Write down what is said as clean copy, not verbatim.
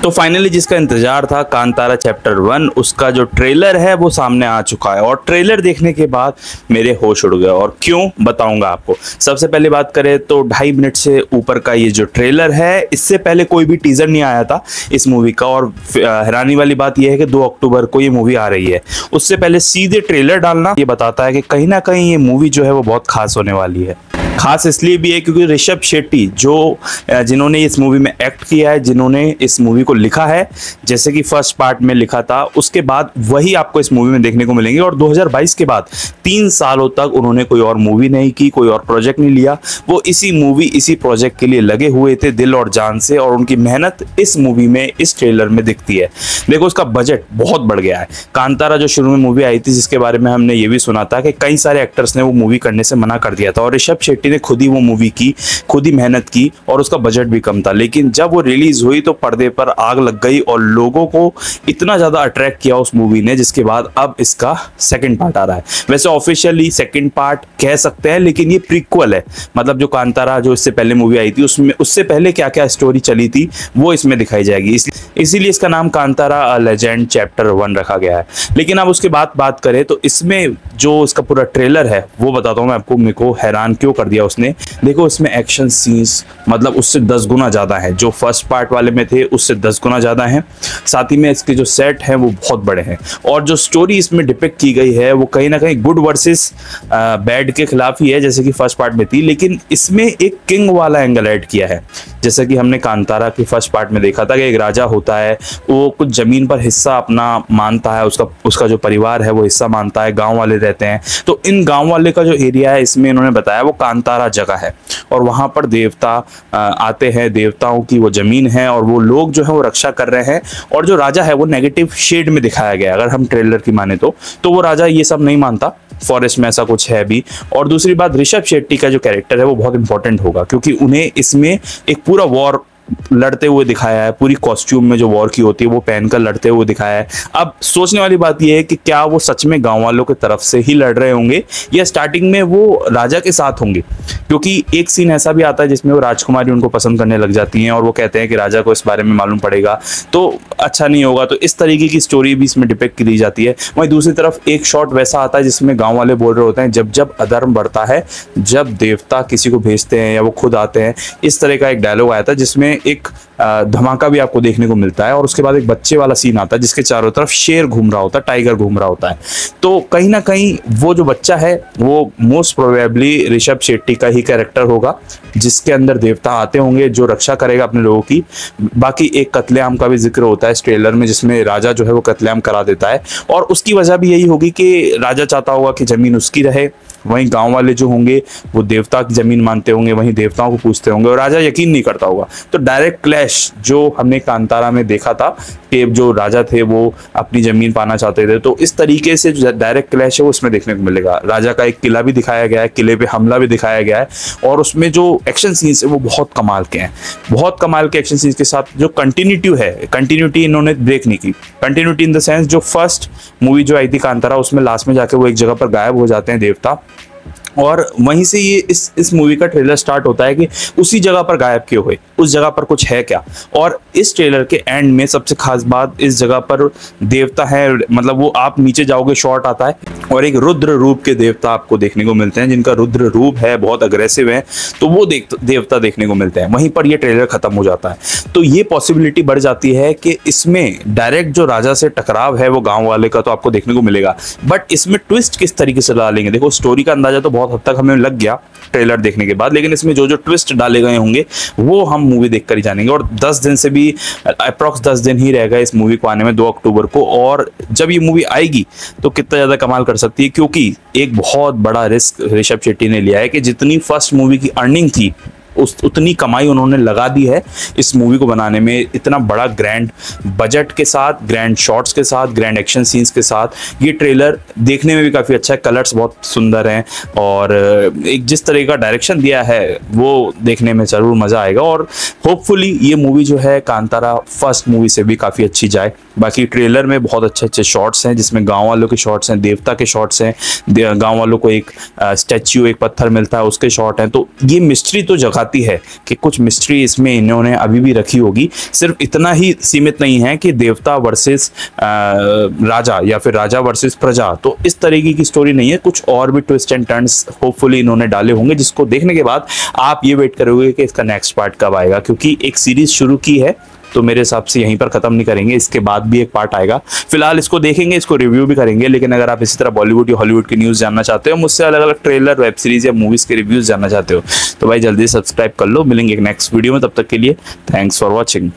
तो फाइनली जिसका इंतजार था, कांतारा चैप्टर 1, उसका जो ट्रेलर है वो सामने आ चुका है। और ट्रेलर देखने के बाद मेरे होश उड़ गए, और क्यों बताऊंगा आपको। सबसे पहले बात करें तो 2.5 मिनट से ऊपर का ये जो ट्रेलर है, इससे पहले कोई भी टीजर नहीं आया था इस मूवी का। और हैरानी वाली बात यह है कि 2 अक्टूबर को ये मूवी आ रही है। उससे पहले सीधे ट्रेलर डालना ये बताता है कि कहीं ना कहीं ये मूवी जो है वो बहुत खास होने वाली है। खास इसलिए भी है क्योंकि ऋषभ शेट्टी जिन्होंने इस मूवी में एक्ट किया है, जिन्होंने इस मूवी को लिखा है, जैसे कि फर्स्ट पार्ट में लिखा था, उसके बाद वही आपको इस मूवी में देखने को मिलेंगे। और 2022 के बाद 3 सालों तक उन्होंने कोई और मूवी नहीं की, कोई और प्रोजेक्ट नहीं लिया। वो इसी प्रोजेक्ट के लिए लगे हुए थे दिल और जान से, और उनकी मेहनत इस मूवी में, इस ट्रेलर में दिखती है। देखो, उसका बजट बहुत बढ़ गया है। कांतारा जो शुरू में मूवी आई थी, जिसके बारे में हमने ये भी सुना था कि कई सारे एक्टर्स ने वो मूवी करने से मना कर दिया था, और ऋषभ शेट्टी ने खुद ही वो मूवी की, खुद ही मेहनत की, और उसका बजट भी कम था। लेकिन जब वो रिलीज हुई तो पर्दे पर आग लग गई, और लोगों को इतना ज्यादा अट्रैक्ट किया उस मूवी ने, जिसके बाद अब इसका सेकंड पार्ट आ रहा है। वैसे ऑफिशियली सेकंड पार्ट कह सकते हैं, लेकिन ये प्रीक्वल है। मतलब जो कांतारा जो इससे पहले मूवी आई थी, उसमें उससे पहले क्या क्या स्टोरी चली थी वो इसमें दिखाई जाएगी। इसीलिए इसका नाम कांतारा लेजेंड चैप्टर 1 रखा गया है। लेकिन अब उसके बाद बात करें तो इसमें जो इसका पूरा ट्रेलर है वो बताता हूँ मैं आपको, मेरे को हैरान क्यों कर दिया उसने। देखो, इसमें एक्शन सीन्स मतलब उससे 10 गुना ज्यादा है, जो फर्स्ट पार्ट वाले में थे उससे 10 गुना ज्यादा है। साथ ही में इसके जो सेट हैं वो बहुत बड़े हैं, और जो स्टोरी इसमें डिपिक्ट की गई है वो कहीं ना कहीं गुड वर्सेस बैड के खिलाफ ही है, जैसे कि फर्स्ट पार्ट में थी। लेकिन इसमें एक किंग वाला एंगल ऐड किया है, जैसे कि हमने कांतारा के फर्स्ट पार्ट में देखा था कि एक राजा होता है, वो कुछ जमीन पर हिस्सा अपना मानता है, उसका जो परिवार है वो हिस्सा मानता है, गांव वाले रहते हैं। तो इन गांव वाले का जो एरिया है, इसमें इन्होंने बताया वो कांतारा जगह है, और वहां पर देवता आते हैं, देवताओं की वो जमीन है, और वो लोग जो है वो रक्षा कर रहे हैं। और जो राजा है वो नेगेटिव शेड में दिखाया गया है, अगर हम ट्रेलर की माने तो वो राजा ये सब नहीं मानता, फॉरेस्ट में ऐसा कुछ है भी। और दूसरी बात, ऋषभ शेट्टी का जो कैरेक्टर है वो बहुत इंपॉर्टेंट होगा, क्योंकि उन्हें इसमें एक पूरा वॉर लड़ते हुए दिखाया है, पूरी कॉस्ट्यूम में जो वॉर की होती है वो पहनकर लड़ते हुए दिखाया है। अब सोचने वाली बात यह है कि क्या वो सच में गांव वालों की तरफ से ही लड़ रहे होंगे, या स्टार्टिंग में वो राजा के साथ होंगे। क्योंकि एक सीन ऐसा भी आता है जिसमें वो राजकुमारी उनको पसंद करने लग जाती हैं, और वो कहते हैं कि राजा को इस बारे में मालूम पड़ेगा तो अच्छा नहीं होगा। तो इस तरीके की स्टोरी भी इसमें डिपिक्ट की जाती है। वहीं दूसरी तरफ एक शॉट वैसा आता है जिसमें गाँव वाले बोल रहे होते हैं, जब जब अधर्म बढ़ता है, जब देवता किसी को भेजते हैं या वो खुद आते हैं। इस तरह का एक डायलॉग आया था जिसमें एक धमाका भी आपको देखने को मिलता है, और उसके बाद एक बच्चे वाला सीन आता है जिसके चारों तरफ शेर घूम रहा होता है, टाइगर घूम रहा होता है। तो कहीं ना कहीं वो जो बच्चा है वो मोस्ट प्रोबेबली ऋषभ शेट्टी का ही कैरेक्टर होगा, जिसके अंदर देवता आते होंगे, जो रक्षा करेगा अपने लोगों की। बाकी एक कत्लेआम का भी जिक्र होता है इस ट्रेलर में, जिसमें राजा जो है वो कत्लेआम करा देता है, और उसकी वजह भी यही होगी कि राजा चाहता होगा कि जमीन उसकी रहे। वहीं गांव वाले जो होंगे वो देवता की जमीन मानते होंगे, वहीं देवताओं को पूछते होंगे, और राजा यकीन नहीं करता होगा। तो डायरेक्ट क्लैश जो हमने कांतारा में देखा था कि जो राजा थे वो अपनी जमीन पाना चाहते थे, तो इस तरीके से जो डायरेक्ट क्लैश है वो उसमें देखने को मिलेगा। राजा का एक किला भी दिखाया गया है, किले पे हमला भी दिखाया गया है, और उसमें जो एक्शन सीन्स है वो बहुत कमाल के हैं। बहुत कमाल के एक्शन सीन्स के साथ जो कंटिन्यूटी इन्होंने ब्रेक नहीं की। कंटिन्यूटी इन द सेंस, जो फर्स्ट मूवी जो आई थी कांतारा, उसमें लास्ट में जाके वो एक जगह पर गायब हो जाते हैं देवता, और वहीं से ये इस मूवी का ट्रेलर स्टार्ट होता है कि उसी जगह पर गायब क्यों हुए, उस जगह पर कुछ है क्या। और इस ट्रेलर के एंड में सबसे खास बात, इस जगह पर देवता है, मतलब वो आप नीचे जाओगे शॉट आता है, और एक रुद्र रूप के देवता आपको देखने को मिलते हैं, जिनका रुद्र रूप है, बहुत अग्रेसिव है। तो वो देवता देखने को मिलते हैं। वहीं पर ये ट्रेलर खत्म हो जाता है। तो ये पॉसिबिलिटी बढ़ जाती है कि इसमें डायरेक्ट जो राजा से टकराव है वो गाँव वाले का तो आपको देखने को मिलेगा, बट इसमें ट्विस्ट किस तरीके से डालेंगे। देखो, स्टोरी का अंदाजा तो बहुत हद तक हमें लग गया ट्रेलर देखने के बाद, लेकिन इसमें जो जो ट्विस्ट डाले गए होंगे वो हम मूवी देखकर ही जानेंगे। और 10 दिन से भी अप्रॉक्स 10 दिन ही रह गए इस मूवी को आने में, 2 अक्टूबर को। और जब ये मूवी आएगी तो कितना ज्यादा कमाल कर सकती है, क्योंकि एक बहुत बड़ा रिस्क ऋषभ शेट्टी ने लिया है कि जितनी फर्स्ट मूवी की अर्निंग थी उतनी कमाई उन्होंने लगा दी है इस मूवी को बनाने में। इतना बड़ा ग्रैंड बजट के साथ, ग्रैंड शॉट्स के साथ, ग्रैंड एक्शन सीन्स के साथ ये ट्रेलर देखने में भी काफ़ी अच्छा है। कलर्स बहुत सुंदर हैं, और एक जिस तरह का डायरेक्शन दिया है वो देखने में ज़रूर मज़ा आएगा। और होपफुली ये मूवी जो है कांतारा फर्स्ट मूवी से भी काफ़ी अच्छी जाए। बाकी ट्रेलर में बहुत अच्छे अच्छे शॉट्स हैं, जिसमें गाँव वालों के शॉट्स हैं, देवता के शॉट्स हैं, गाँव वालों को एक स्टैच्यू, एक पत्थर मिलता है उसके शॉट हैं। तो ये मिस्ट्री तो जगह आती है कि कुछ मिस्ट्री इसमें इन्होंने अभी भी रखी होगी। सिर्फ इतना ही सीमित नहीं है कि देवता वर्सेस राजा या फिर राजा वर्सेस प्रजा, तो इस तरीके की स्टोरी नहीं है, कुछ और भी ट्विस्ट एंड टर्न्स होपफुली इन्होंने डाले होंगे, जिसको देखने के बाद आप ये वेट करोगे कि इसका नेक्स्ट पार्ट कब आएगा। क्योंकि एक सीरीज शुरू की है तो मेरे हिसाब से यहीं पर खत्म नहीं करेंगे, इसके बाद भी एक पार्ट आएगा। फिलहाल इसको देखेंगे, इसको रिव्यू भी करेंगे, लेकिन अगर आप इसी तरह बॉलीवुड या हॉलीवुड की न्यूज़ जानना चाहते हो, मुझसे अलग अलग ट्रेलर, वेब सीरीज या मूवीज़ के रिव्यूज़ जानना चाहते हो, तो भाई जल्दी सब्सक्राइब कर लो। मिलेंगे एक नेक्स्ट वीडियो में, तब तक के लिए थैंक्स फॉर वॉचिंग।